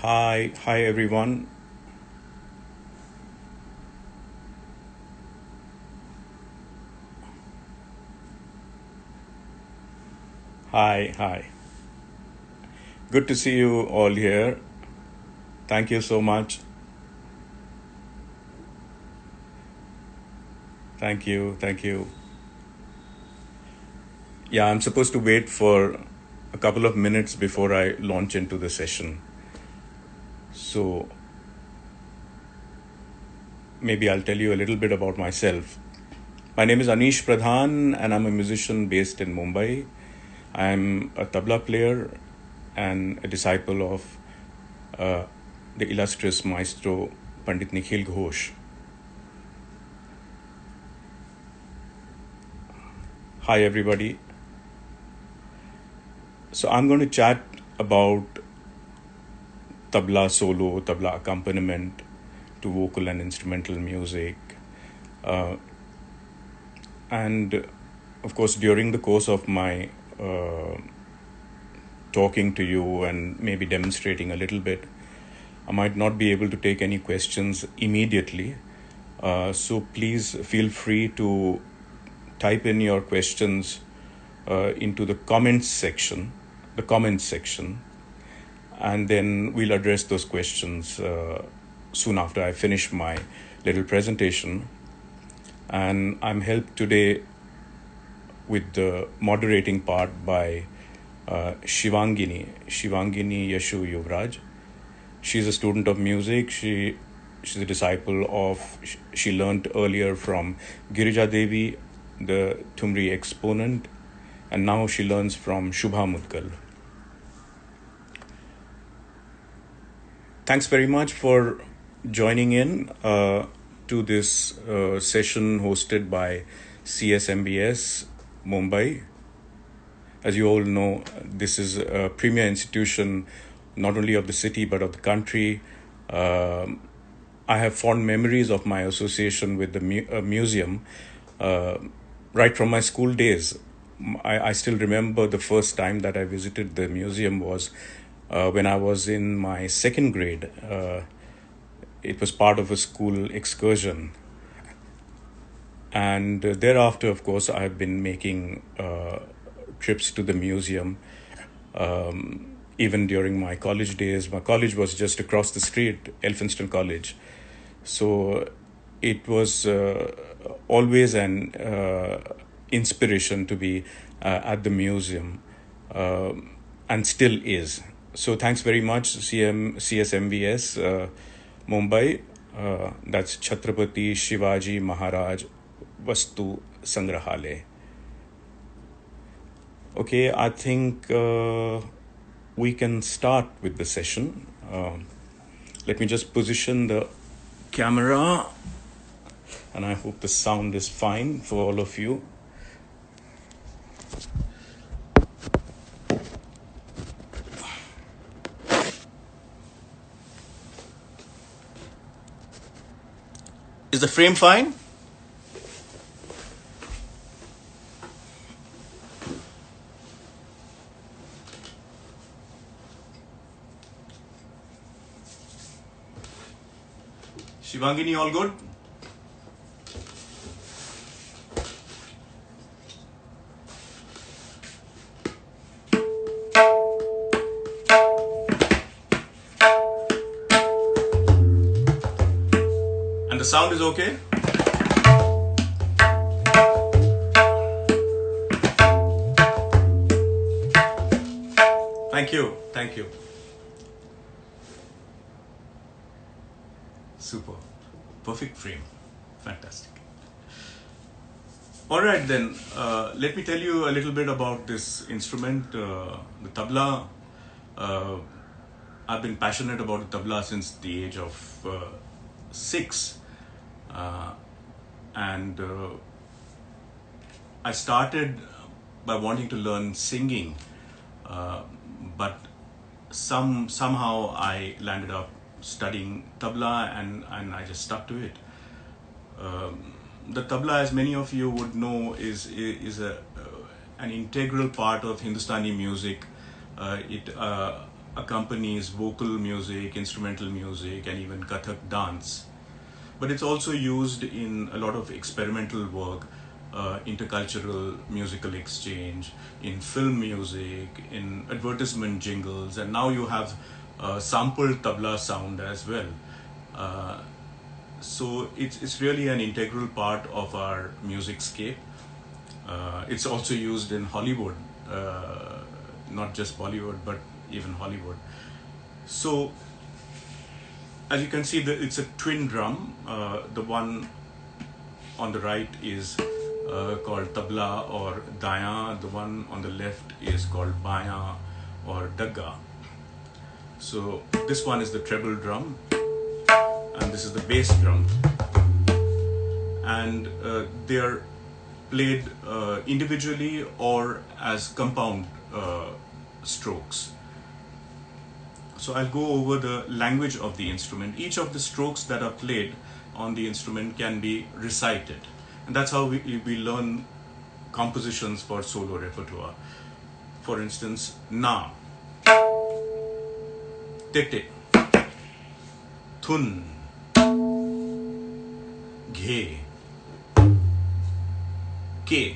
Hi everyone. Hi. Good to see you all here. Thank you so much. Thank you. Yeah, I'm supposed to wait for a couple of minutes before I launch into the session. So maybe I'll tell you a little bit about myself. My name is Aneesh Pradhan and I'm a musician based in Mumbai. I'm a tabla player and a disciple of uh, the illustrious maestro Pandit Nikhil Ghosh. Hi everybody. So I'm going to chat about tabla solo, tabla accompaniment to vocal and instrumental music. Uh, and of course, during the course of my talking to you and maybe demonstrating a little bit, I might not be able to take any questions immediately. So please feel free to type in your questions into the comments section, and then we'll address those questions soon after I finish my little presentation. And I'm helped today with the moderating part by Shivangini Yashu Yuvraj. She's a student of music. She's a disciple of, she learned earlier from Girija Devi, the Thumri exponent, and now she learns from Shubha Mudgal. Thanks very much for joining in to this session hosted by CSMVS Mumbai. As you all know, this is a premier institution not only of the city but of the country. I have fond memories of my association with the museum right from my school days. I still remember the first time that I visited the museum was when I was in my second grade. It was part of a school excursion. And thereafter, of course, I've been making trips to the museum. Even during my college days, my college was just across the street, Elphinstone College. So it was always an inspiration to be at the museum, and still is. So thanks very much, CSMVS Mumbai. That's Chhatrapati Shivaji Maharaj Vastu Sangrahalaya. Okay, I think we can start with the session. Let me just position the camera, and I hope the sound is fine for all of you. Is the frame fine? Shivangini, all good? And the sound is okay? Thank you. Super. Perfect frame. Fantastic. All right, then, let me tell you a little bit about this instrument, the tabla. I've been passionate about the tabla since the age of 6. And I started by wanting to learn singing, but somehow I landed up studying tabla, and I just stuck to it. The tabla, as many of you would know, is an integral part of Hindustani music. It accompanies vocal music, instrumental music, and even Kathak dance. But it's also used in a lot of experimental work, intercultural musical exchange, in film music, in advertisement jingles, and now you have sampled tabla sound as well. So it's really an integral part of our music scape. It's also used in Hollywood, not just Bollywood, but even Hollywood. So as you can see, it's a twin drum. The one on the right is called tabla or daya. The one on the left is called baya or dagga. So this one is the treble drum, and this is the bass drum. And they're played individually or as compound strokes. So I'll go over the language of the instrument. Each of the strokes that are played on the instrument can be recited. And that's how we learn compositions for solo repertoire. For instance, na, tete, thun, ghe, ke,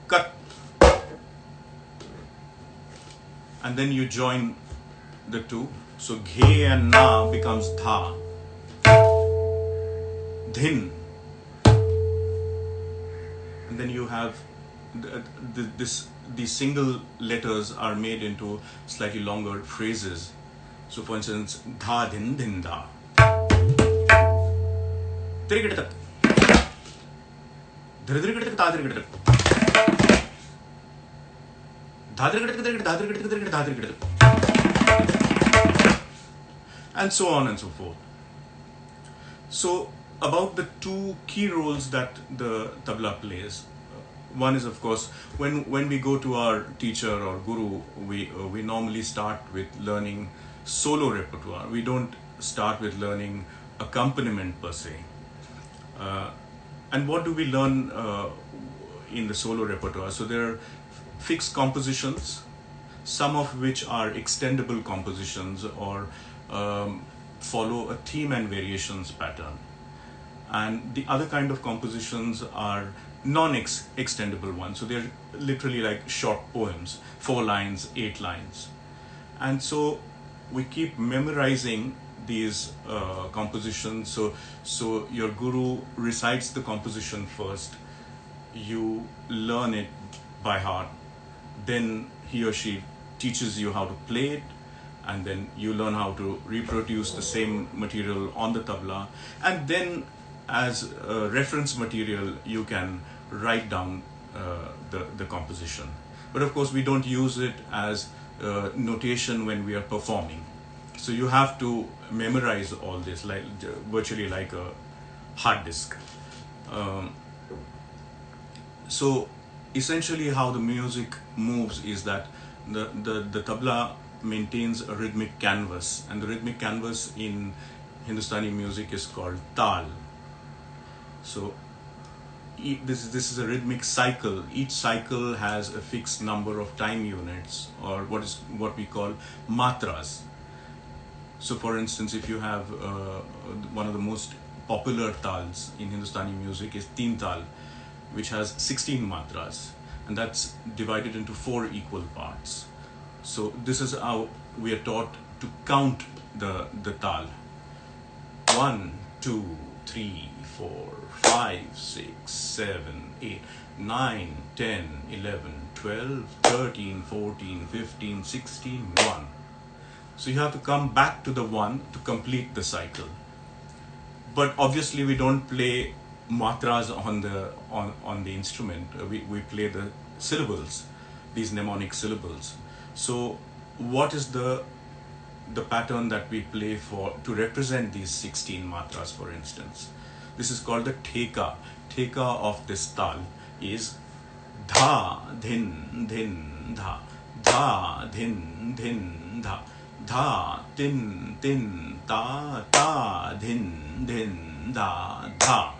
kat. And then you join the two. So ghe and na becomes dha, dhin. And then you have these single letters are made into slightly longer phrases. So for instance, dha dhin dhin da. And so on and so forth. So about the two key roles that the tabla plays. One is, of course, when we go to our teacher or guru, we normally start with learning solo repertoire. We don't start with learning accompaniment per se. And what do we learn in the solo repertoire? So there are fixed compositions, some of which are extendable compositions or follow a theme and variations pattern. And the other kind of compositions are non-extendable ones. So they're literally like short poems, 4 lines, 8 lines. And so we keep memorizing these compositions. So your guru recites the composition first, you learn it by heart, then he or she teaches you how to play it, and then you learn how to reproduce the same material on the tabla, and then as reference material you can write down the composition. But of course we don't use it as notation when we are performing. So you have to memorize all this like virtually like a hard disk. So essentially how the music moves is that the tabla maintains a rhythmic canvas, and the rhythmic canvas in Hindustani music is called tal. So this is a rhythmic cycle. Each cycle has a fixed number of time units, or what we call matras. So for instance, if you have one of the most popular tals in Hindustani music is Teen Tal, which has 16 matras, and that's divided into 4 equal parts. So this is how we are taught to count the tal. 1, 2, 3, 4, 5, 6, 7, 8, 9, 10, 11, 12, 13, 14, 15, 16, 1. So you have to come back to the 1 to complete the cycle. But obviously we don't play matras on the instrument. We play the syllables, these mnemonic syllables. So what is the pattern that we play to represent these 16 matras, for instance? This is called the theka. Theka of this tal is dha dhin dhin dha, dha dhin dhin dha, dha tin tin ta ta dhin dhin da dha.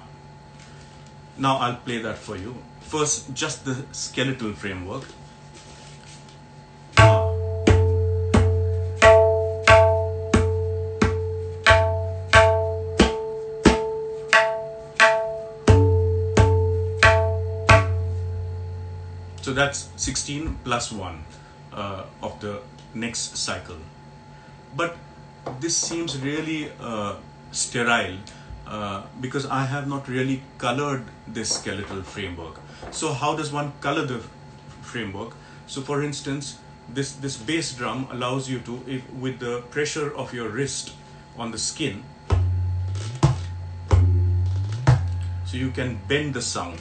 Now I'll play that for you. First, just the skeletal framework. So that's 16 plus 1 of the next cycle. But this seems really sterile because I have not really colored this skeletal framework. So how does one color the framework? So for instance, this bass drum allows you to, if, with the pressure of your wrist on the skin, so you can bend the sound,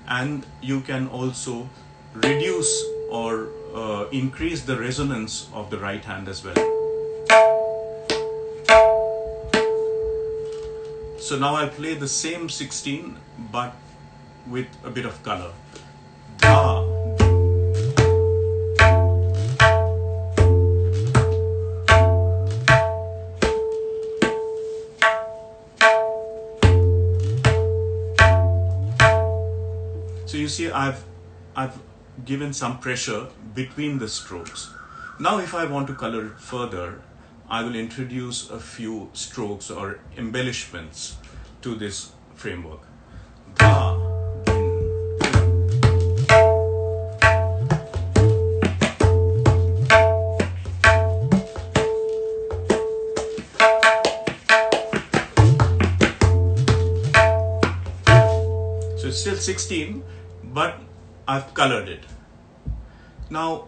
and you can also reduce or increase the resonance of the right hand as well. So now I'll play the same 16 but with a bit of color. Da. So you see, I've given some pressure between the strokes. Now if I want to color it further, I will introduce a few strokes or embellishments to this framework. Da, din, din. So it's still 16, but I've colored it. Now,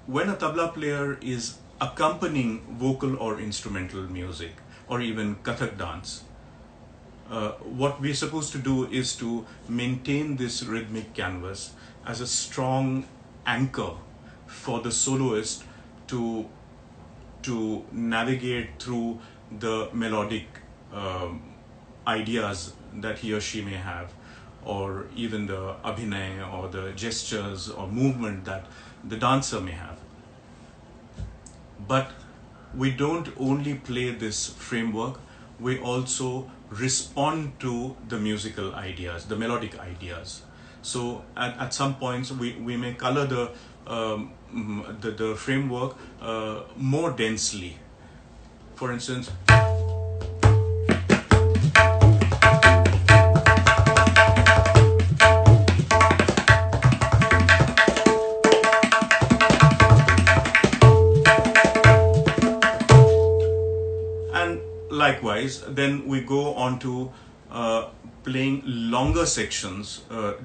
when a tabla player is accompanying vocal or instrumental music, or even Kathak dance, what we're supposed to do is to maintain this rhythmic canvas as a strong anchor for the soloist to navigate through the melodic ideas that he or she may have, or even the abhinay or the gestures or movement that the dancer may have. But we don't only play this framework, we also respond to the musical ideas, the melodic ideas. So at some points we may color the framework more densely. For instance, likewise, then we go on to playing longer sections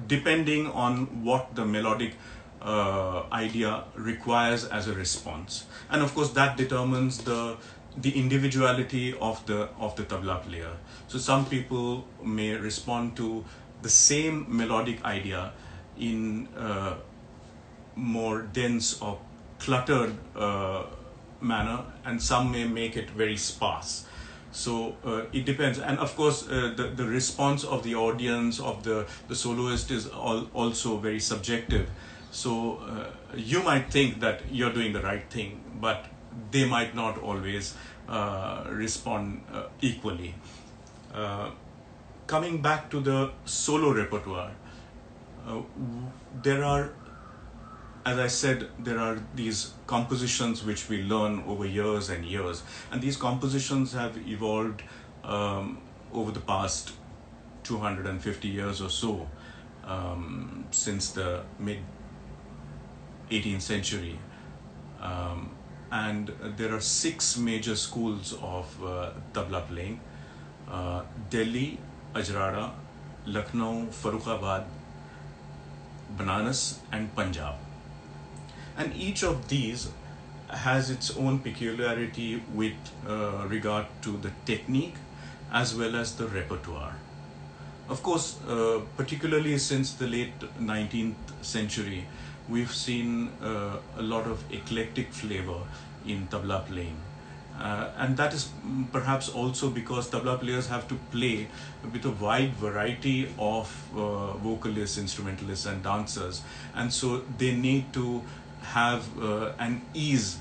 depending on what the melodic idea requires as a response. And of course that determines the individuality of the tabla player. So some people may respond to the same melodic idea in more dense or cluttered manner, and some may make it very sparse. So it depends, and of course the response of the audience, of the soloist, is also very subjective. So you might think that you're doing the right thing, but they might not always respond equally. Coming back to the solo repertoire, there are, as I said, there are these compositions which we learn over years and years, and these compositions have evolved over the past 250 years or so, since the mid 18th century. And there are 6 major schools of tabla playing: Delhi, Ajrada, Lucknow, Farrukhabad, Banaras, and Punjab. And each of these has its own peculiarity with regard to the technique as well as the repertoire. Of course, particularly since the late 19th century, we've seen a lot of eclectic flavor in tabla playing. And that is perhaps also because tabla players have to play with a wide variety of vocalists, instrumentalists, and dancers. And so they need to have an ease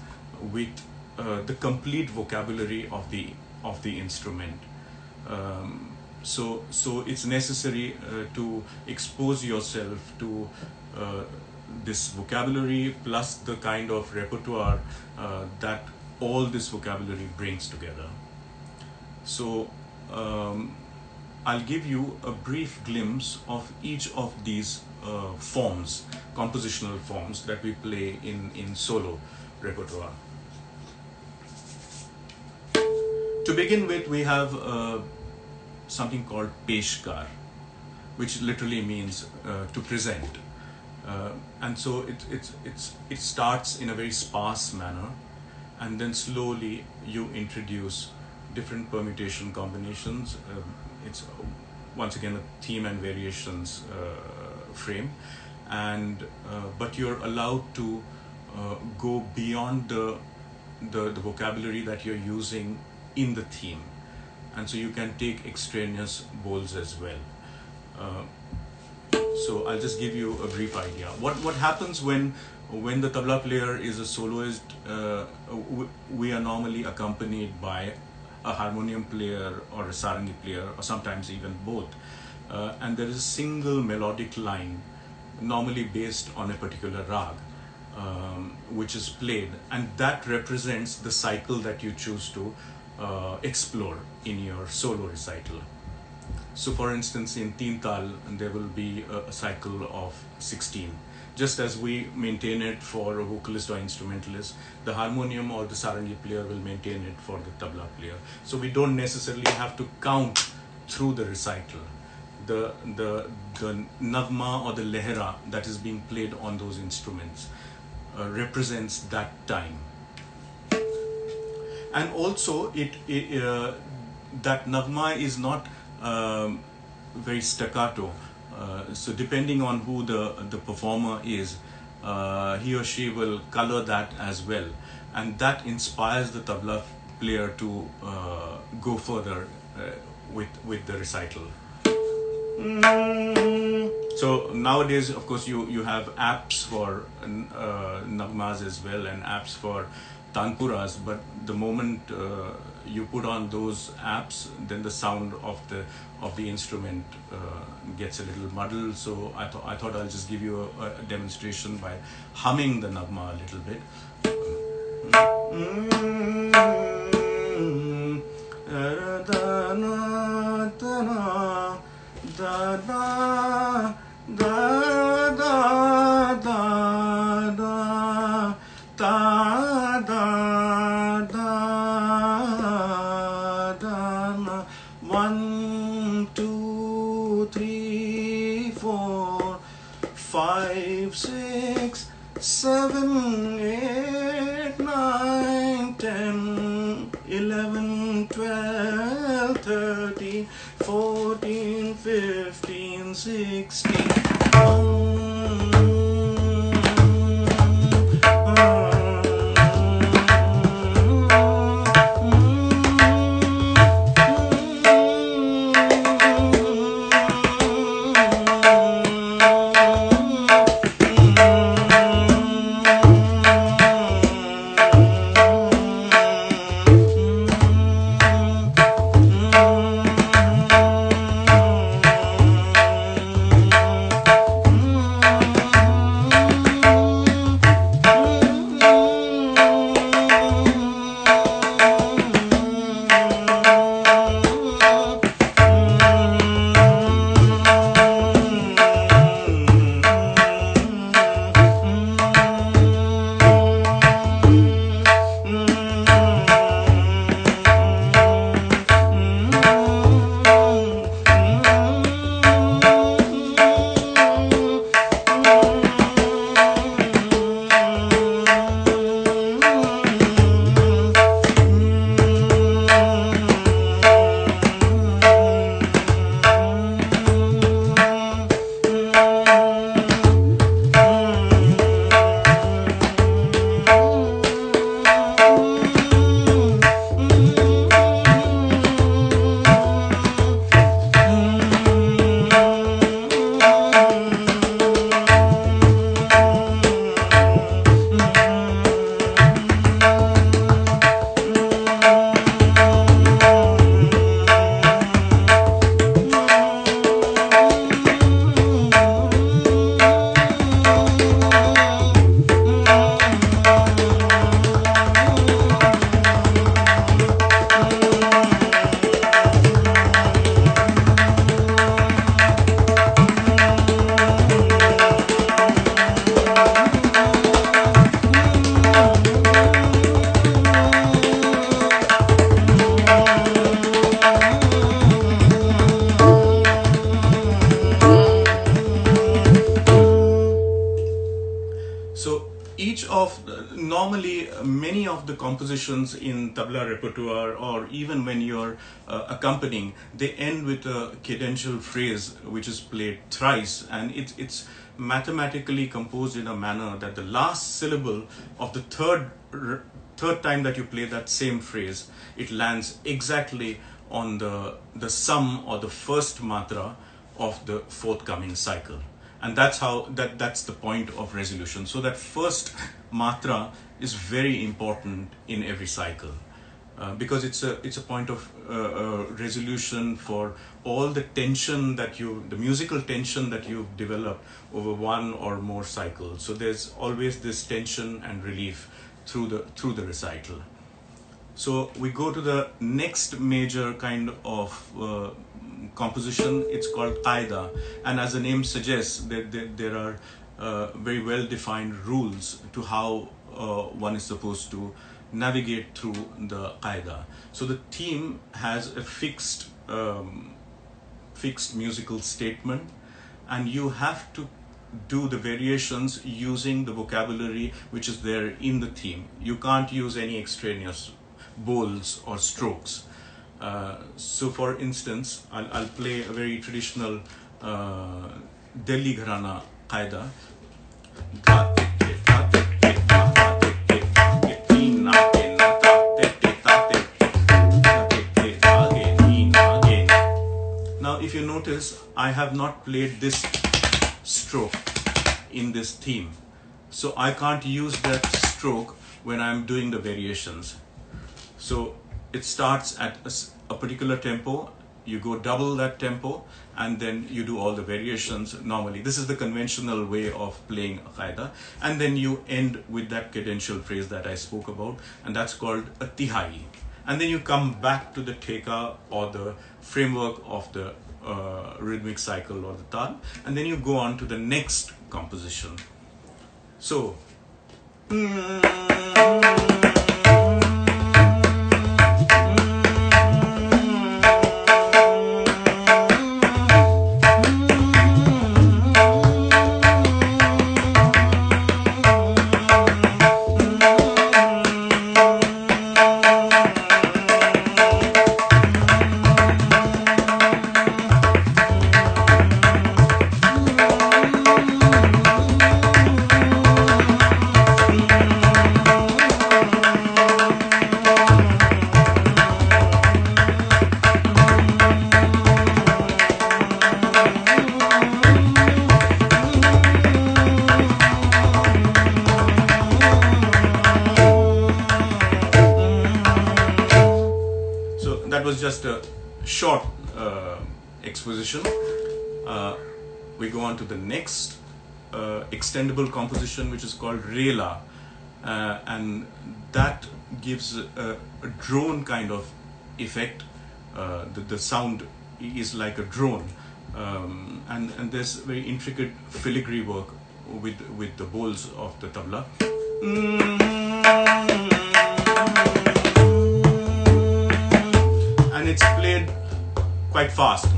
with the complete vocabulary of the instrument. So it's necessary to expose yourself to this vocabulary plus the kind of repertoire that all this vocabulary brings together. So I'll give you a brief glimpse of each of these forms, compositional forms that we play in solo repertoire. To begin with, we have something called peshkar, which literally means to present. And so it starts in a very sparse manner, and then slowly you introduce different permutation combinations. It's once again a theme and variations frame, and but you're allowed to go beyond the vocabulary that you're using in the theme, and so you can take extraneous bowls as well. So I'll just give you a brief idea. What happens when the tabla player is a soloist? We are normally accompanied by a harmonium player or a sarangi player, or sometimes even both. And there is a single melodic line, normally based on a particular rag, which is played, and that represents the cycle that you choose to explore in your solo recital. So for instance, in Teen Tal, there will be a cycle of 16. Just as we maintain it for a vocalist or instrumentalist, the harmonium or the sarangi player will maintain it for the tabla player. So we don't necessarily have to count through the recital. The nagma or the lehra that is being played on those instruments represents that time. And also that nagma is not very staccato. So depending on who the performer is, he or she will color that as well, and that inspires the tabla player to go further with the recital. So nowadays, of course, you have apps for nagmas as well, and apps for tanpuras, but the moment you put on those apps, then the sound of the instrument gets a little muddled. So I thought I'll just give you a demonstration by humming the nagma a little bit. One, two, three, four, 5, 6, 7, 8, 9, 10, 11, 12, 13, 14, 15, 16. normally many of the compositions in tabla repertoire, or even when you're accompanying, they end with a cadential phrase which is played thrice, and it's mathematically composed in a manner that the last syllable of the third time that you play that same phrase, it lands exactly on the sum or the first matra of the forthcoming cycle. And that's how that's the point of resolution. So that first matra is very important in every cycle, because it's a point of resolution for all the tension the musical tension that you've developed over one or more cycles. So there's always this tension and relief through the recital. So we go to the next major kind of composition. It's called qaida, and as the name suggests, there are very well defined rules to how one is supposed to navigate through the qaida. So the theme has a fixed musical statement, and you have to do the variations using the vocabulary which is there in the theme. You can't use any extraneous bowls or strokes. So for instance, I'll play a very traditional Delhi Gharana qaida. Now if you notice, I have not played this stroke in this theme, so I can't use that stroke when I'm doing the variations. So it starts at a particular tempo, you go double that tempo, and then you do all the variations normally. This is the conventional way of playing a qaida, and then you end with that cadential phrase that I spoke about, and that's called a tihai. And then you come back to the theka or the framework of the rhythmic cycle or the tal, and then you go on to the next composition. So that was just a short exposition. We go on to the next extendable composition, which is called Rela, and that gives a drone kind of effect. The sound is like a drone, and there's very intricate filigree work with the bowls of the tabla. And it's played quite fast.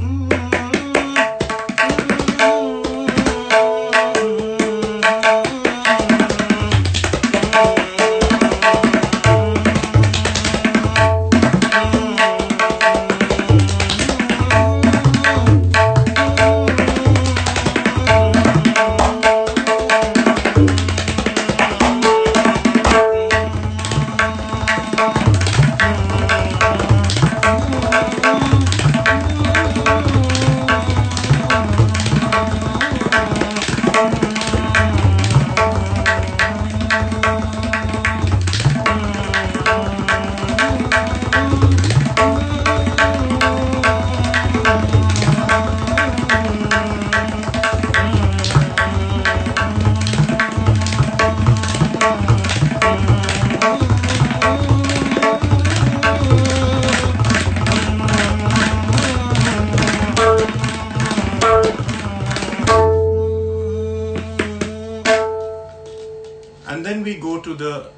And then we go to the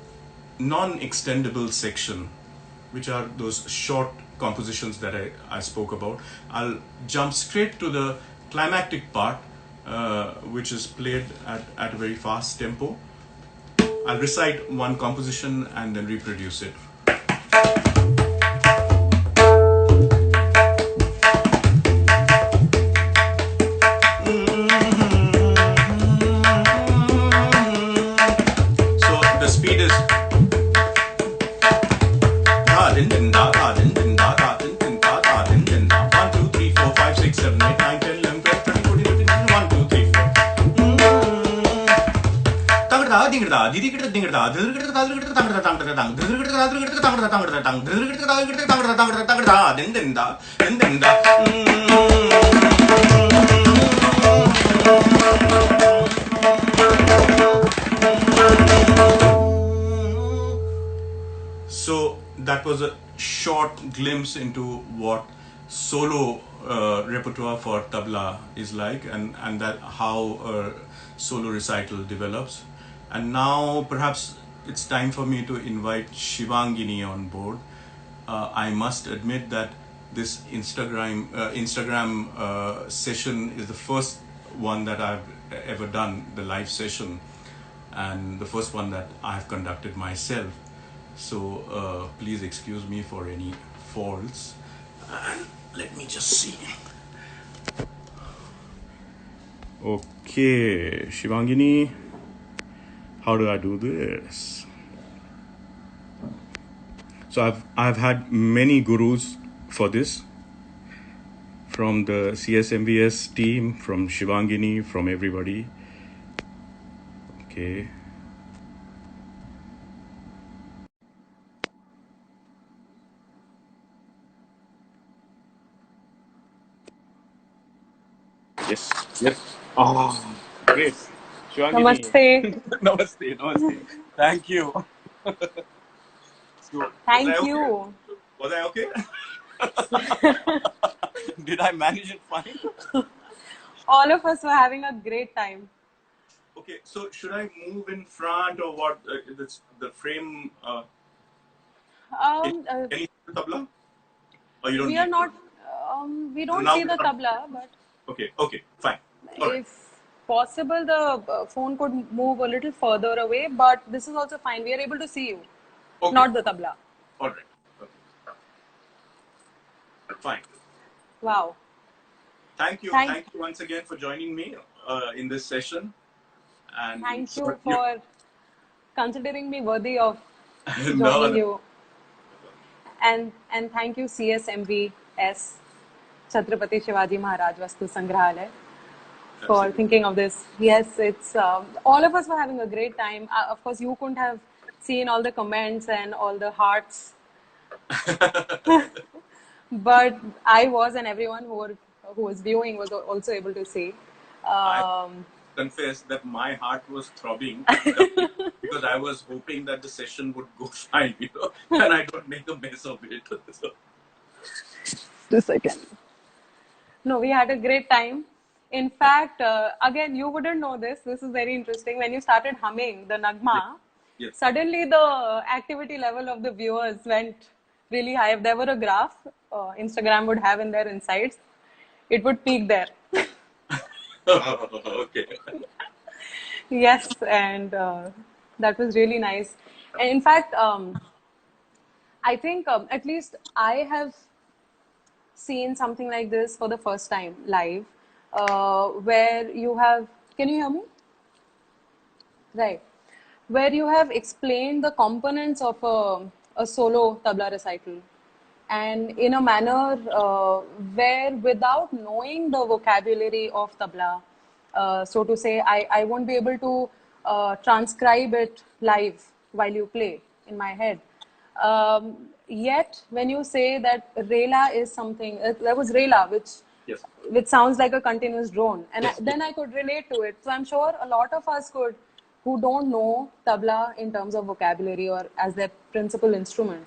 non-extendable section, which are those short compositions that I spoke about. I'll jump straight to the climactic part, which is played at a very fast tempo. I'll recite one composition and then reproduce it. So the speed is 1, 2, 3, 4, 5, 6, 7, 8, 9, 10, 11, 12, 13, 14, 15, 1, 2, 3, 4. So that was a short glimpse into what solo repertoire for tabla is like, and that how a solo recital develops. And now perhaps it's time for me to invite Shivangini on board. I must admit that this Instagram session is the first one that I've ever done, the live session, and the first one that I've conducted myself. So please excuse me for any faults. And let me just see. Okay, Shivangini, how do I do this? So I've had many gurus for this, from the CSMVS team, from Shivangini, from everybody. Okay. Yes. Yes. Oh, great. Shivangini. Namaste. Namaste. Thank you. So, Thank you. Was I okay? Did I manage it fine? All of us were having a great time. Okay, so should I move in front or what? The frame. Can you see the tabla? Or you don't We are need not. to? We So don't now see we're the not. tabla, but Okay, fine. All right. if possible, the phone could move a little further away. But this is also fine. We are able to see you, Okay. not the tabla. All right. Okay. Fine. Wow. Thank you once again for joining me in this session. And Thank so, you for considering me worthy of no, joining you. And thank you CSMVS, Chhatrapati Shivaji Maharaj Vastu Sangrahalaya, for absolutely. thinking of this. Yes, it's all of us were having a great time. Of course, you couldn't have seen all the comments and all the hearts, but I was, and everyone who was viewing was also able to see. I confess that my heart was throbbing because I was hoping that the session would go fine, and I don't make a mess of it. So. Just a second. No, we had a great time. In fact, again, you wouldn't know this. This is very interesting. When you started humming the Nagma, Yes. suddenly the activity level of the viewers went really high. If there were a graph, Instagram would have in their insights, it would peak there. Okay. Yes, and that was really nice. And in fact, I think at least I have seen something like this for the first time live, where you have, can you hear me? Right. Where you have explained the components of a solo tabla recital, and in a manner where, without knowing the vocabulary of tabla, so to say, I won't be able to transcribe it live while you play in my head. Yet, when you say that Rela is something, there was Rela, Yes. which sounds like a continuous drone, and Yes. then I could relate to it. So I'm sure a lot of us could, who don't know tabla in terms of vocabulary or as their principal instrument.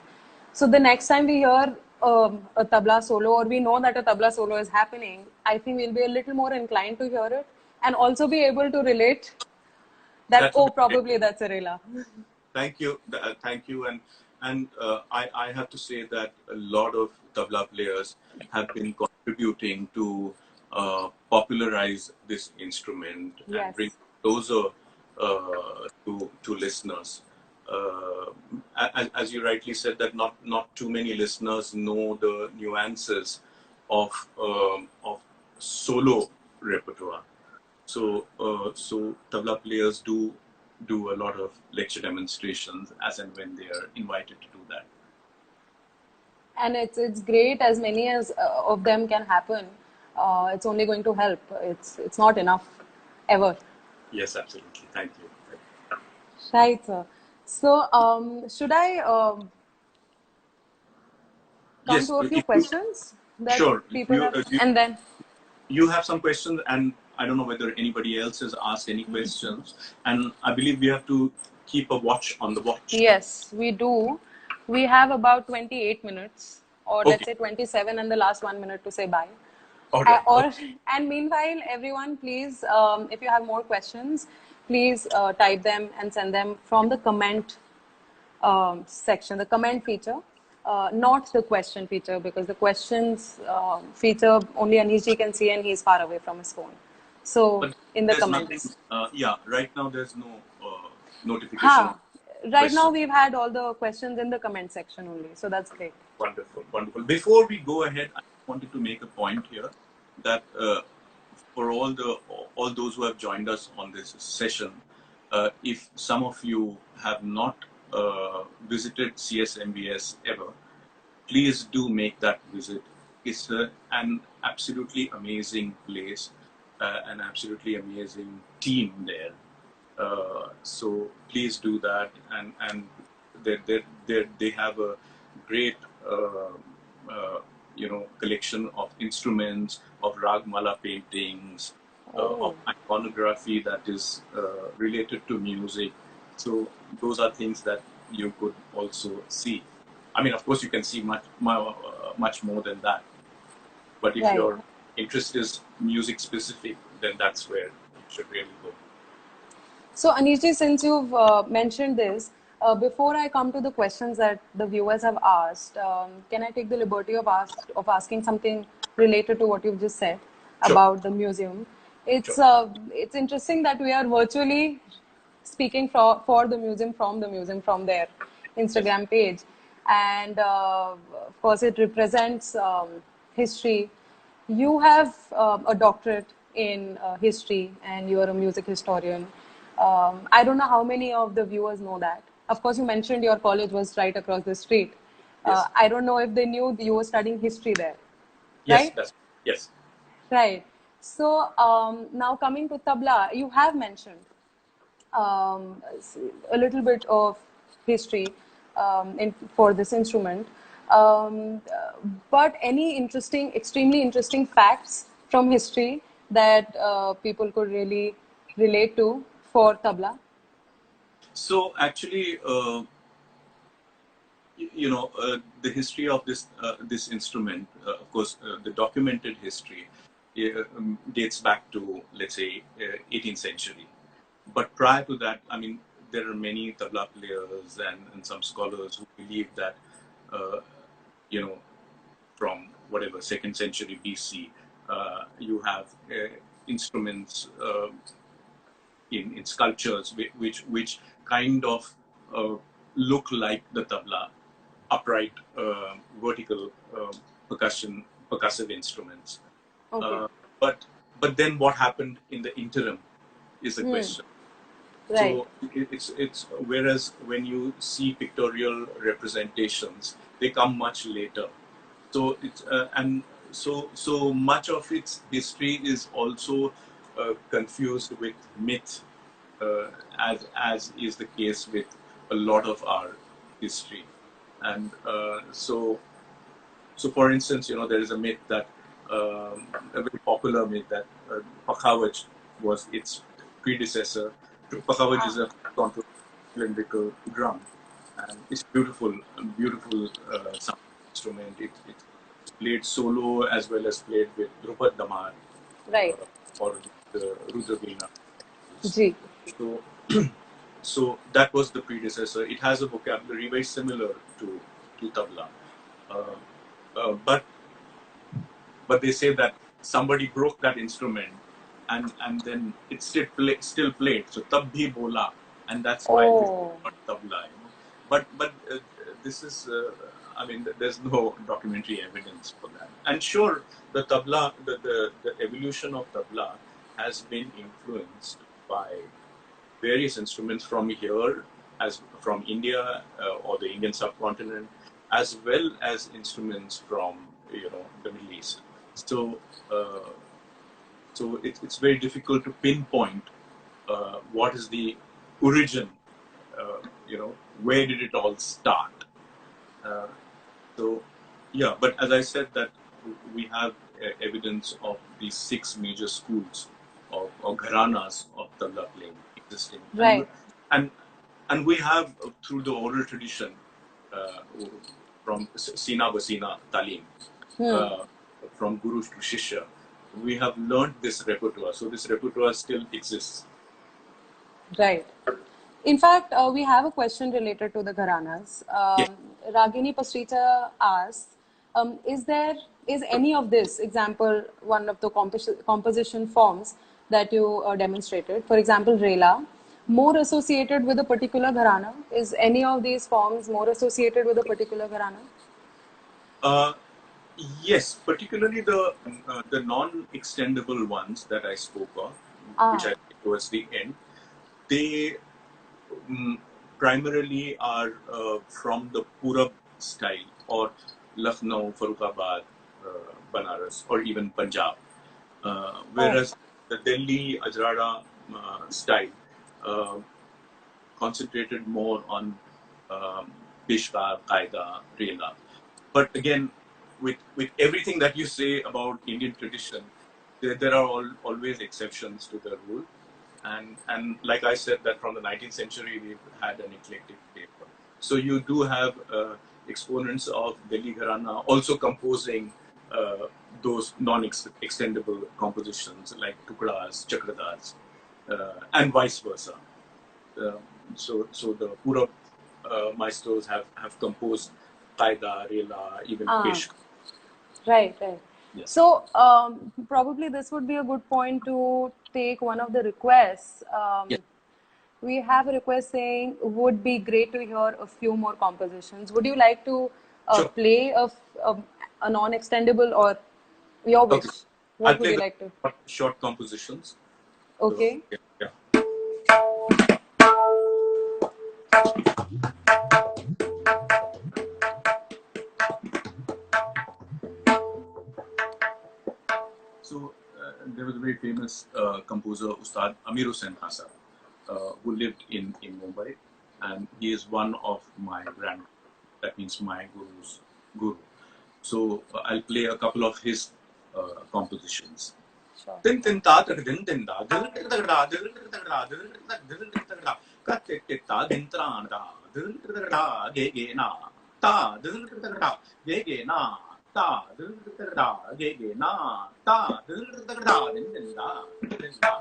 So the next time we hear a tabla solo, or we know that a tabla solo is happening, I think we'll be a little more inclined to hear it and also be able to relate that, That would oh, be great. probably that's a Rela. Thank you, and I have to say that a lot of tabla players have been contributing to popularize this instrument and Yes. bring closer to listeners. As you rightly said, that not too many listeners know the nuances of solo repertoire. So tabla players do a lot of lecture demonstrations as and when they are invited to do that. And it's great as many as of them can happen. It's only going to help. It's not enough ever. Yes, absolutely. Thank you. Right, sir. So should I come Yes, to a few if you questions that sure, people have, and then you have some questions, and I don't know whether anybody else has asked any questions, and I believe we have to keep a watch on the watch. yes, we do. We have about 28 minutes, or let's Okay, say 27, and the last 1 minute to say bye. all right. Or and meanwhile, everyone, please, if you have more questions, please type them and send them from the comment section, the comment feature, not the question feature, because the questions feature only Anishji can see and he's far away from his phone. So But in the there's nothing. comments. Yeah, right now there's no notification of Ha! Right now question. we've had all the questions in the comment section only, so that's great. Wonderful, wonderful. Before we go ahead, I wanted to make a point here that for all those who have joined us on this session, if some of you have not visited CSMVS ever, please do make that visit. It's an absolutely amazing place, an absolutely amazing team there. So please do that, and they have a great collection of instruments, of ragmala paintings, of Oh, iconography that is related to music. So those are things that you could also see. I mean, of course, you can see much more than that. But if right. your interest is music specific, then that's where you should really go. So, Anishji, since you've mentioned this, before I come to the questions that the viewers have asked, can I take the liberty of asking something related to what you've just said Sure, about the museum? sure. It's interesting that we are virtually speaking for the museum from their Yes. Instagram page, and of course it represents history. You have a doctorate in history, and you are a music historian. I don't know how many of the viewers know that. Of course, you mentioned your college was right across the street. Yes. I don't know if they knew you were studying history there, Yes. right? That's yes. Right. So now coming to tabla, you have mentioned um, a little bit of history for this instrument. But any interesting, extremely interesting facts from history that people could really relate to for tabla? So actually, the history of this instrument, of course, the documented history dates back to, let's say, 18th century. But prior to that, I mean, there are many tabla players and some scholars who believe that, uh, you know, from whatever second century BC, you have instruments in sculptures which kind of uh, look like the tabla, upright, vertical percussive instruments. Okay. Uh, but but then what happened in the interim is the Hmm. question. Right. So it's whereas when you see pictorial representations, they come much later. So it's and so much of its history is also confused with myth, as is the case with a lot of our history. And so for instance, there is a myth that a very popular myth that Pakhavaj was its predecessor. Pakhavaj is Ah, a contour cylindrical drum, and it's beautiful, beautiful sound instrument. It's played solo as well as played with Drupad Damar right. or the Rudraveena. G. So, so that was the predecessor. It has a vocabulary very similar to tabla, uh, but they say that somebody broke that instrument and then it's still played. So tab bhi bola, and that's why this is Oh, called tabla. But this is I mean, there's no documentary evidence for that. And sure, the tabla, the evolution of tabla has been influenced by various instruments from here, as from India or the Indian subcontinent, as well as instruments from the Middle East. So it's very difficult to pinpoint what is the origin. Where did it all start? So yeah, but as I said, that we have evidence of these 6 major schools of gharanas of tabla playing existing, right. and we have through the oral tradition from Sina Basina Talim, from Guru to Shishya, we have learned this repertoire. So this repertoire still exists. Right. In fact, we have a question related to the gharanas. Yes. Ragini Pastrita asks, is any of this example one of the composition forms that you demonstrated? For example, Rela, more associated with a particular gharana? Is any of these forms more associated with a particular gharana? Yes, particularly the non-extendable ones that I spoke of, which I think towards the end, they primarily are from the Purab style, or Lucknow, Farrukhabad, Banaras, or even Punjab. Whereas the Delhi Ajrada style concentrated more on Peshwa, Qaida, Rela. But again, with everything that you say about Indian tradition, there are always exceptions to the rule. And like I said, that from the 19th century, we've had an eclectic flavor. So you do have exponents of Delhi Gharana also composing those non-extendable compositions like Tukras, Chakradars, and vice versa. So the Purab maestros have composed Qaida, Rela, even Peshwa. Right, right. Yes. So probably this would be a good point to take one of the requests. Yes. We have a request saying, would be great to hear a few more compositions. Would you like to Sure. play a non-extendable, or your wish? Okay. I'll What would play you the like to? short compositions. Okay. So, yeah. So there was a very famous composer, Ustad Amir Hussain Khasa, who lived in Mumbai, and he is one of my that means my guru's guru. So I'll play a couple of his compositions. Sure. Tin tin ta tak din din da dil tik tak da dil tik tak da dil tik tak da ka tik tik ta din tran da dil tik tak da ge ge na ta dil tik tak da ge ge na ta dil tik tak da ge ge na ta dil tik tak da din din da din da.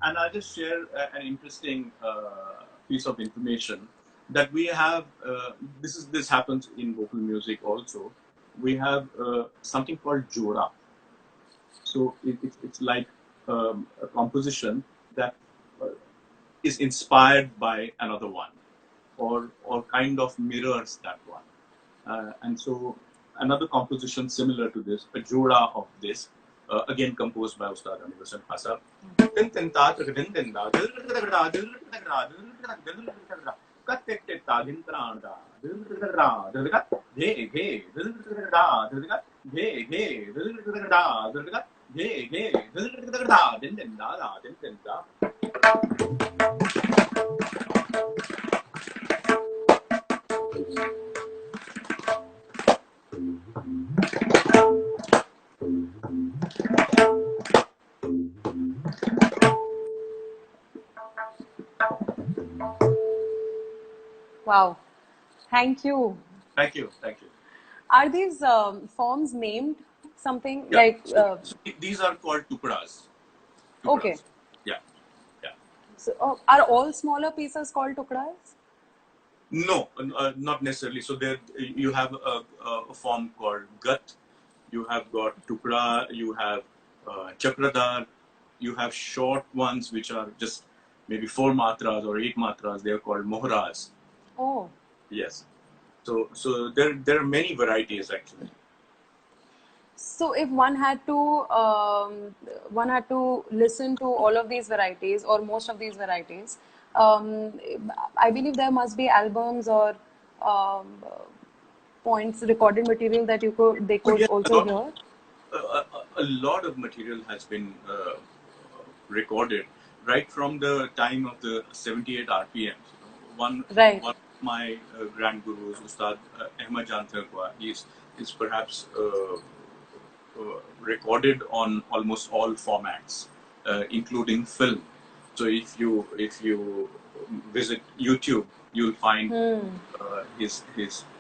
And I'll just share an interesting piece of information that we have. This happens in vocal music also. We have something called joda. So it's like a composition that is inspired by another one, or kind of mirrors that one. And so another composition similar to this, a joda of this, again composed by Ustad Amir Hussain Khasa. Wow. Thank you. Thank you. Are these forms named something Yeah. like. So these are called tukras. Okay. Yeah. Yeah. So, are all smaller pieces called tukras? No, not necessarily. So there you have a form called gat. You have got tukra. You have chakradar. You have short ones which are just maybe 4 matras or 8 matras. They are called mohras. Oh. Yes. So there are many varieties actually. So if one had to listen to all of these varieties or most of these varieties, um, I believe there must be albums or um, points, recorded material that they Oh could yes, also hear. a lot of material has been recorded right from the time of the 78 RPMs. You know, Right. one of my grand gurus, Ustad Ahmad Jan Tharkwa, is perhaps recorded on almost all formats, including film. So if you visit YouTube, you'll find his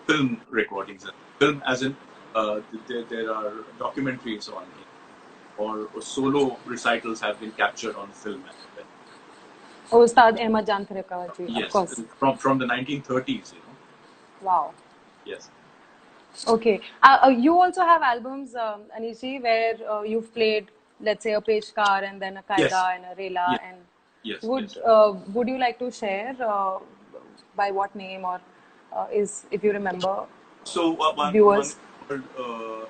film recordings. Film, as in there are documentaries on him, or solo recitals have been captured on film as well. Oh, Ustad Ahmad Jan Tharkwa ji, of Yes, course. from the 1930s. Wow. Yes. Okay. You also have albums, Anishi, where you've played, let's say, a Peshkar and then a Yes. Qaida and a Rela. Yes. And Yes. would Yes. would you like to share by what name or is if you remember, So one viewers? is called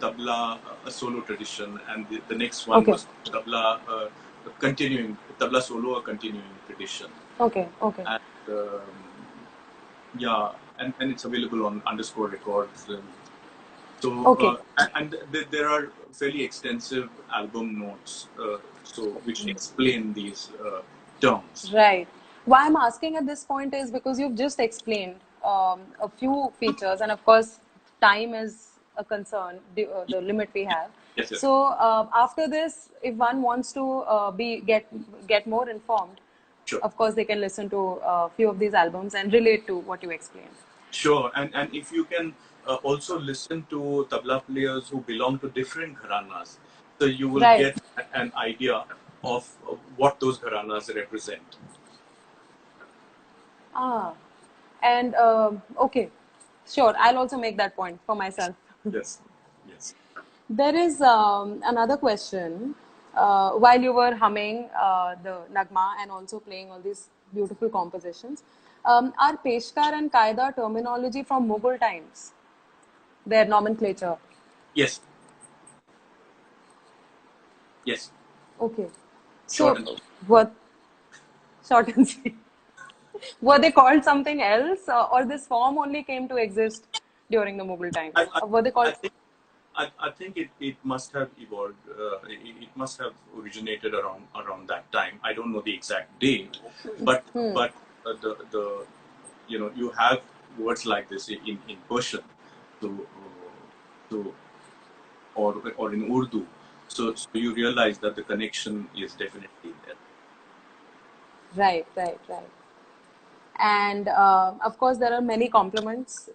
tabla, a solo tradition, and the next one Okay. was tabla, continuing tabla solo, a continuing tradition. Okay. Okay. And yeah, and it's available on underscore records. So Okay. and there are fairly extensive album notes, so which explain these terms. Right. Why I'm asking at this point is because you've just explained a few features, and of course, time is a concern, the limit we have. Yes, yes, So after this, if one wants to get more informed, sure. of course, they can listen to a few of these albums and relate to what you explained. Sure, and if you can also listen to tabla players who belong to different gharanas, so you will Right. get an idea of what those gharanas represent. Ah. And okay, sure. I'll also make that point for myself. Yes, yes, There is another question. While you were humming the Nagma and also playing all these beautiful compositions, are Peshkar and Qaida terminology from Mughal times? Their nomenclature. yes, yes. Okay. Short So, and sweet. what? Short and sweet. Were they called something else, or this form only came to exist during the Mughal I, times? I, Were they I called? think I think it must have evolved. It must have originated around that time. I don't know the exact date, but the you have words like this in Persian, so so or in Urdu, so you realize that the connection is definitely there. Right, right, right. And of course, there are many compliments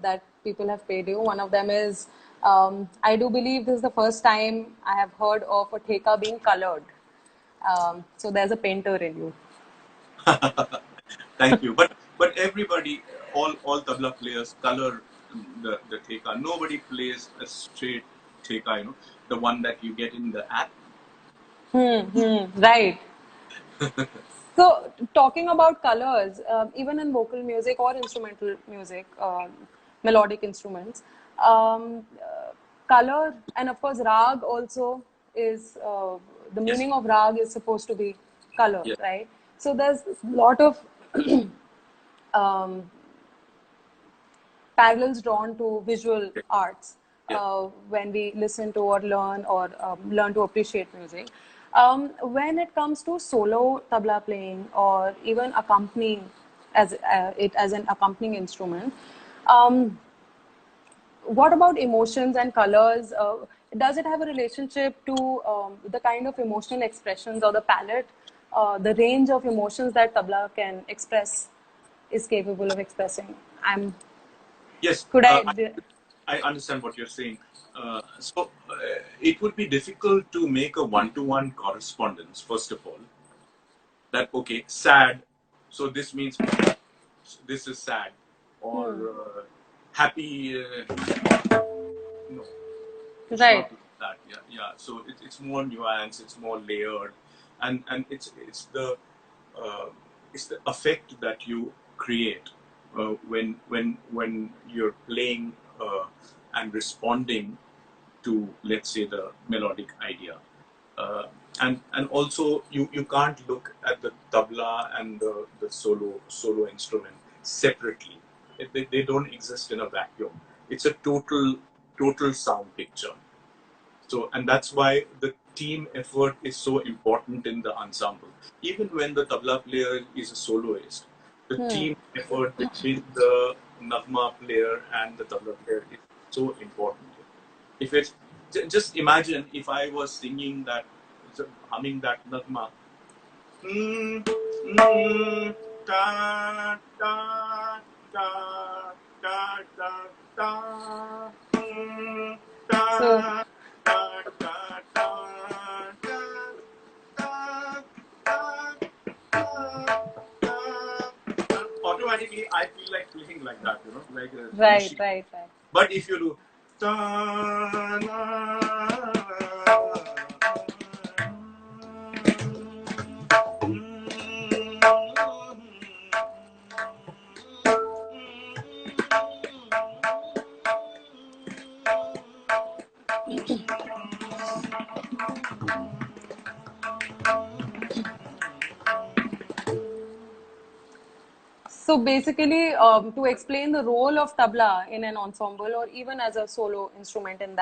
that people have paid you. One of them is, I do believe this is the first time I have heard of a theka being colored. So there's a painter in you. Thank you. But everybody, all tabla players color the theka. Nobody plays a straight theka. The one that you get in the app. Right. So, talking about colors, even in vocal music or instrumental music, melodic instruments, color and of course, rag also is the Yes. meaning of rag is supposed to be color, Yes. right? So, there's a lot of um, parallels drawn to visual arts Yes. when we listen to or learn learn to appreciate music. When it comes to solo tabla playing or even accompanying it as an accompanying instrument, um, what about emotions and colors? Does it have a relationship to the kind of emotional expressions or the palette, the range of emotions that tabla can express, is capable of expressing? I'm Yes. could I? I understand what you're saying. It would be difficult to make a one-to-one correspondence, first of all. That, okay, sad, so this means this is sad, or happy, no, it's Right. not like that. Yeah. So it's more nuanced, it's more layered, and uh, it's the effect that you create when you're playing and responding to, let's say, the melodic idea. Uh, and also you can't look at the tabla and the solo instrument separately. They don't exist in a vacuum. It's a total sound picture. So, and that's why the team effort is so important in the ensemble. Even when the tabla player is a soloist, the team effort between the nagma player and the tabla player is so important. If it's just imagine if I was singing that, humming that nagma, da, da, da, da, da, da, So, da, da, da, da, da, da, automatically I feel like playing like that, like a right, machine. right. But if you do da, na, So basically, to explain the role of tabla in an ensemble or even as a solo instrument in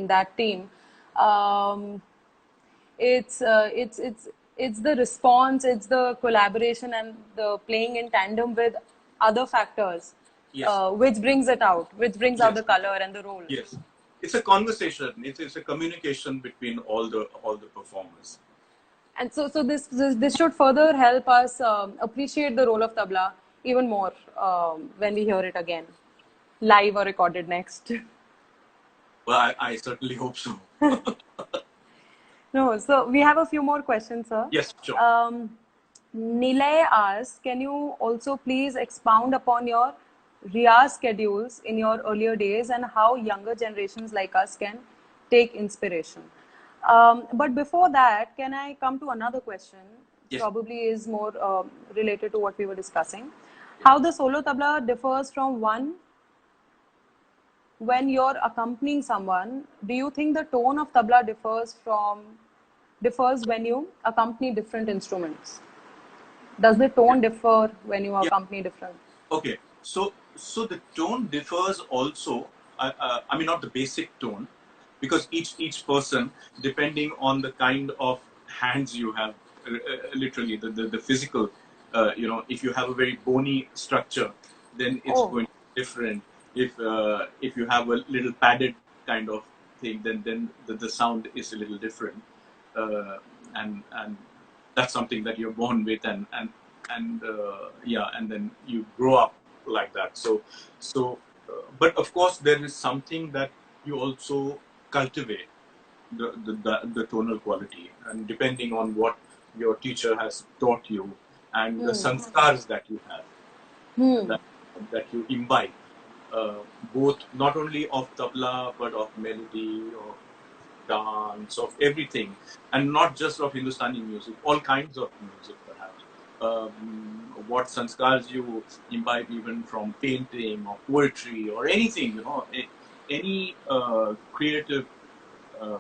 that team, um, it's the response, it's the collaboration and the playing in tandem with other factors, yes, which brings it out, which brings out yes, the color and the role. yes. It's a conversation. It's a communication between all the performers. And so this should further help us appreciate the role of tabla even more when we hear it again, live or recorded next. Well, I certainly hope so. No, so we have a few more questions, sir. Yes, sure. Nilay asks, can you also please expound upon your Riyaz schedules in your earlier days and how younger generations like us can take inspiration? But before that, can I come to another question? Yes. Probably is more related to what we were discussing. How the solo tabla differs from one when you're accompanying someone. Do you think the tone of tabla differs when you accompany different instruments? Does the tone differ when you Yeah. accompany different? Okay. So the tone differs also. I mean, not the basic tone, because each person, depending on the kind of hands you have, literally the physical, if you have a very bony structure, then it's Oh, going to be different. If you have a little padded kind of thing, then the sound is a little different, and that's something that you're born with, and then you grow up like that. But of course, there is something that you also cultivate, the tonal quality, and depending on what your teacher has taught you and the sanskars that you have, that you imbibe, both not only of tabla but of melody, of dance, of everything, and not just of Hindustani music, all kinds of music perhaps. What sanskars you imbibe even from painting or poetry or anything, any creative uh,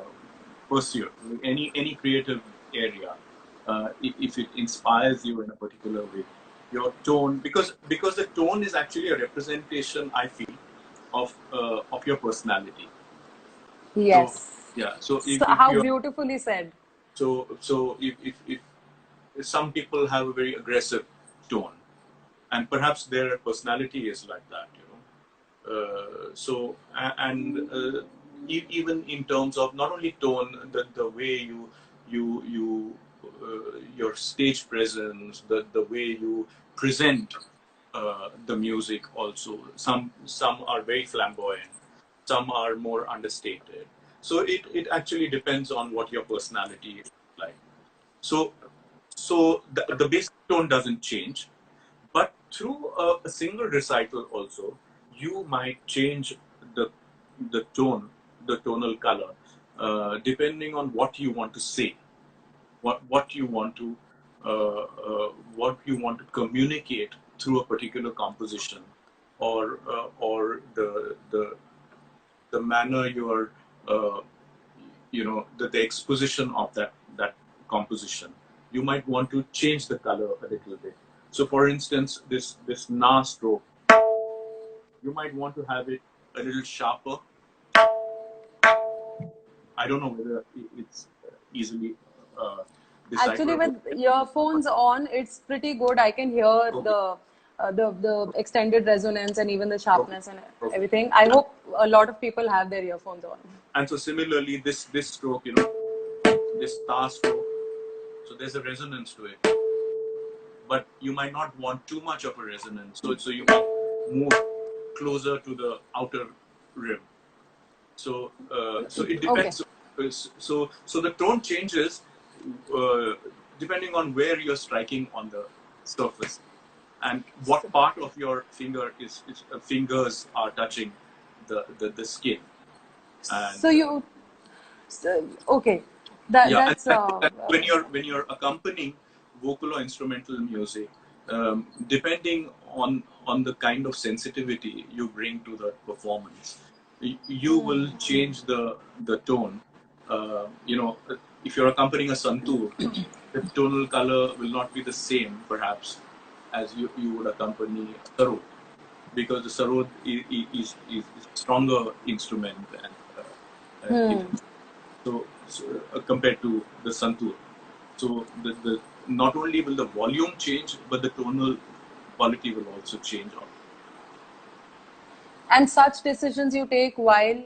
pursuit, any creative area, if it inspires you in a particular way, your tone, because the tone is actually a representation, I feel, of your personality. So yes. yeah, so So if how you're beautifully said. so if some people have a very aggressive tone, and perhaps their personality is like that, even in terms of not only tone, the way you your stage presence, the way you present the music also. Some are very flamboyant, some are more understated. So it actually depends on what your personality is like. So the basic tone doesn't change, but through a single recital also, you might change the tone, the tonal color, depending on what you want to say, what you want to communicate through a particular composition, or the manner you are the exposition of that composition. You might want to change the color a little bit. So for instance, this na stroke, you might want to have it a little sharper. I don't know whether it's easily Actually, with earphones on, it's pretty good. I can hear Okay. the extended resonance and even the sharpness and Okay. everything. I hope a lot of people have their earphones on. And so similarly, this stroke, this ta stroke, so there's a resonance to it, but you might not want too much of a resonance. So you might move closer to the outer rim. So it depends. Okay. So the tone changes depending on where you're striking on the surface and what part of your fingers are touching the skin. And Okay, yeah, and that's I think that when you're accompanying vocal or instrumental music, depending on the kind of sensitivity you bring to the performance, you will change the tone. If you're accompanying a santoor, the tonal color will not be the same, perhaps, as you would accompany a sarod, because the sarod is a stronger instrument, and compared to the santoor. So the not only will the volume change, but the tonal quality will also change. and such decisions you take while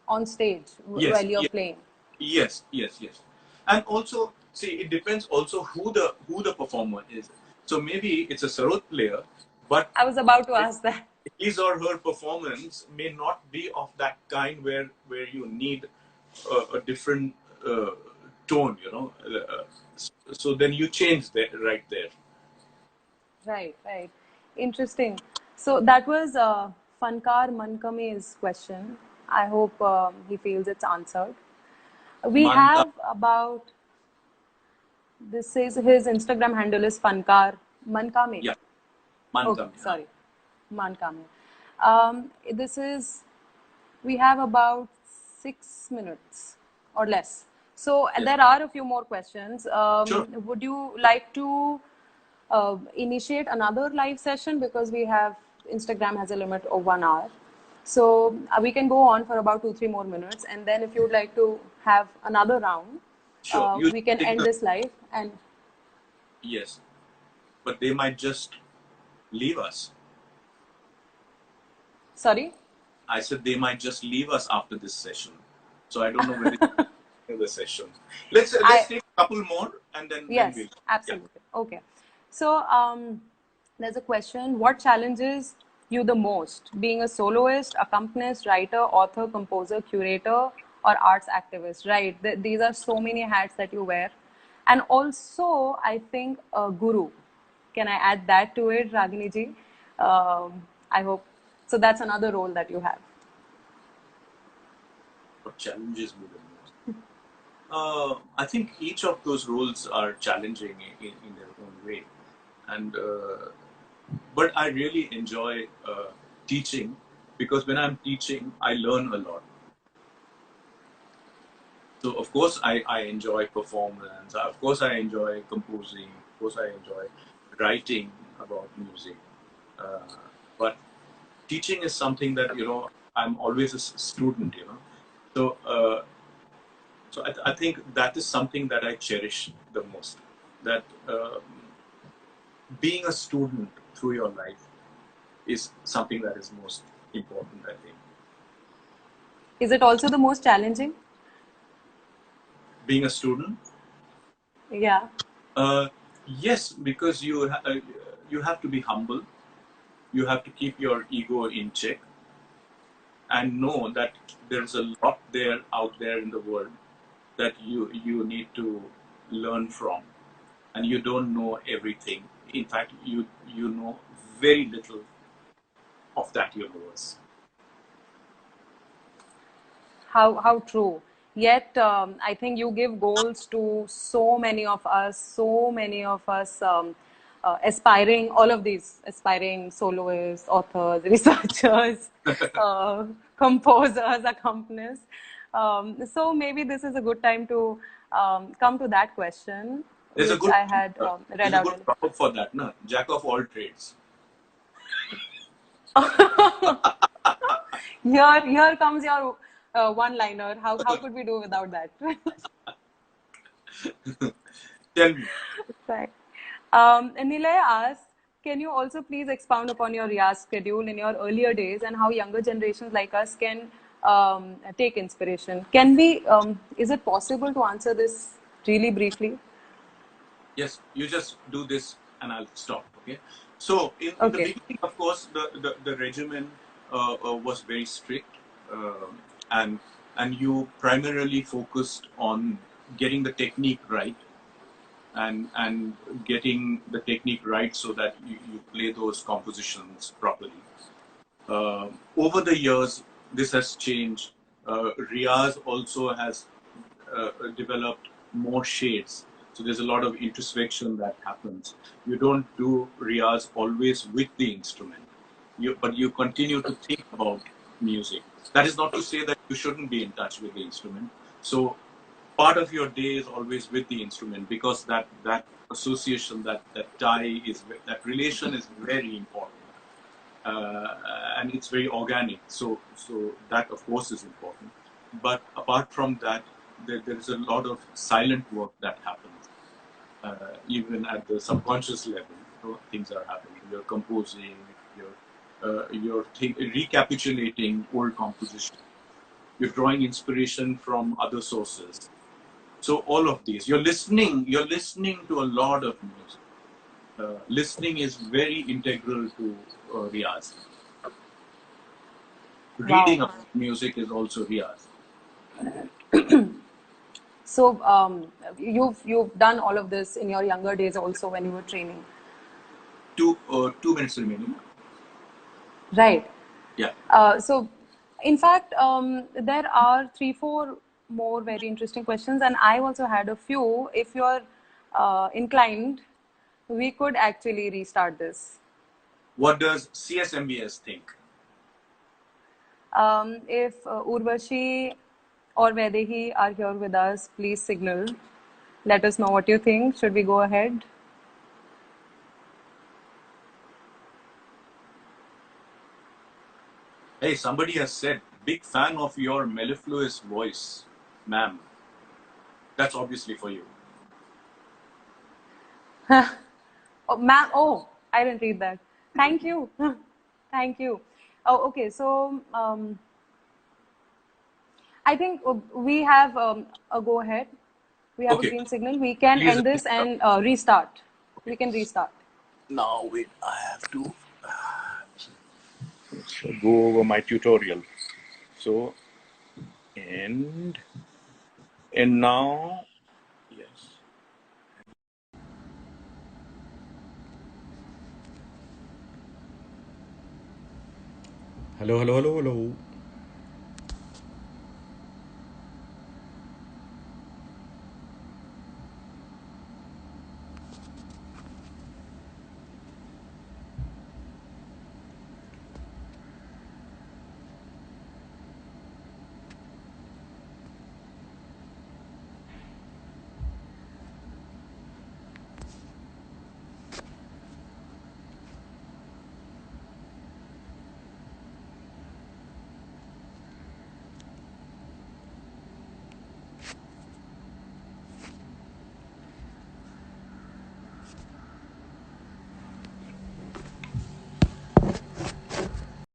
on stage, Yes, while you're yes, playing. yes, yes, yes. And also, see, it depends also who the performer is. So maybe it's a sarod player, but I was about to ask that. his or her performance may not be of that kind where you need a different tone, so then you change that right there. Right, right. Interesting. So that was Fankar Mankame's question. I hope he feels it's answered. We Manka, have about, this is his Instagram handle is Fankar Mankame. yeah, Okay, Manka. sorry. Mankame. This is, we have about 6 minutes or less. So Yes. there are a few more questions. Sure. Would you like to initiate another live session, because we have, Instagram has a limit of 1 hour. So we can go on for about 2-3 more minutes, and then if you would like to have another round, Sure. You we can take end this live. And yes, but they might just leave us. sorry. I said they might just leave us after this session. So I don't know whether the session. Let's take a couple more and then Yes, we'll. absolutely. Yeah. Okay. So there's a question: what challenges you the most, being a soloist, accompanist, writer, author, composer, curator, or arts activist? Right. These are so many hats that you wear, and also I think a guru. Can I add that to it, Ragini ji? I hope so. That's another role that you have. What challenges me the most? I think each of those roles are challenging in their own way, and but I really enjoy teaching, because when I'm teaching, I learn a lot. So of course I enjoy performance. Of course I enjoy composing. Of course I enjoy writing about music. Uh, but teaching is something that I'm always a student. So I think that is something that I cherish the most. That being a student through your life is something that is most important, I think. Is it also the most challenging? Being a student. Yeah. Yes, because you have to be humble. you have to keep your ego in check and know that there's a lot there out there in the world that you need to learn from, and you don't know everything. In fact, you know very little of that universe. How true. Yet, I think you give goals to so many of us, aspiring, all of these aspiring soloists, authors, researchers, uh, composers, accompanists. So maybe this is a good time to come to that question, There's a which good I had read there's a out. good proverb for that, no? Jack of all trades. Here comes your one-liner. How could we do without that? Tell me. Right. Nilay asks, can you also please expound upon your Riyaz schedule in your earlier days and how younger generations like us can take inspiration? Can we, is it possible to answer this really briefly? Yes, you just do this and I'll stop. Okay. So in the Okay. beginning, of course, the regimen was very strict, and you primarily focused on getting the technique right, and getting the technique right so that you play those compositions properly. Over the years, this has changed. Riaz also has developed more shades. So there's a lot of introspection that happens. You don't do Riaz always with the instrument, but you continue to think about music. That is not to say that you shouldn't be in touch with the instrument. So part of your day is always with the instrument, because that association, that tie is, that relation is very important. And it's very organic. So that of course is important. But apart from that, there is a lot of silent work that happens, even at the subconscious level. Things are happening. You're composing. You're recapitulating old compositions. You're drawing inspiration from other sources. So all of these, you're listening to a lot of music. Listening is very integral to Riyaz. Reading Wow. about music is also Riyaz. So you've done all of this in your younger days also when you were training. 2 minutes remaining. Right. Yeah. So, in fact, there are 3, 4 more very interesting questions, and I also had a few. If you're inclined, we could actually restart this. What does CSMVS think? If Urvashi or Vedehi are here with us, please signal. Let us know what you think. Should we go ahead? Hey, somebody has said, big fan of your mellifluous voice, ma'am. That's obviously for you. Oh, ma'am. Oh, I didn't read that. Thank you. Thank you. Oh, okay. So, I think we have a go ahead. We have a Okay. green signal. We can Please end this and restart. We can restart. Now wait, I have to go over my tutorial. So end, and now, yes. Hello, hello, hello, hello.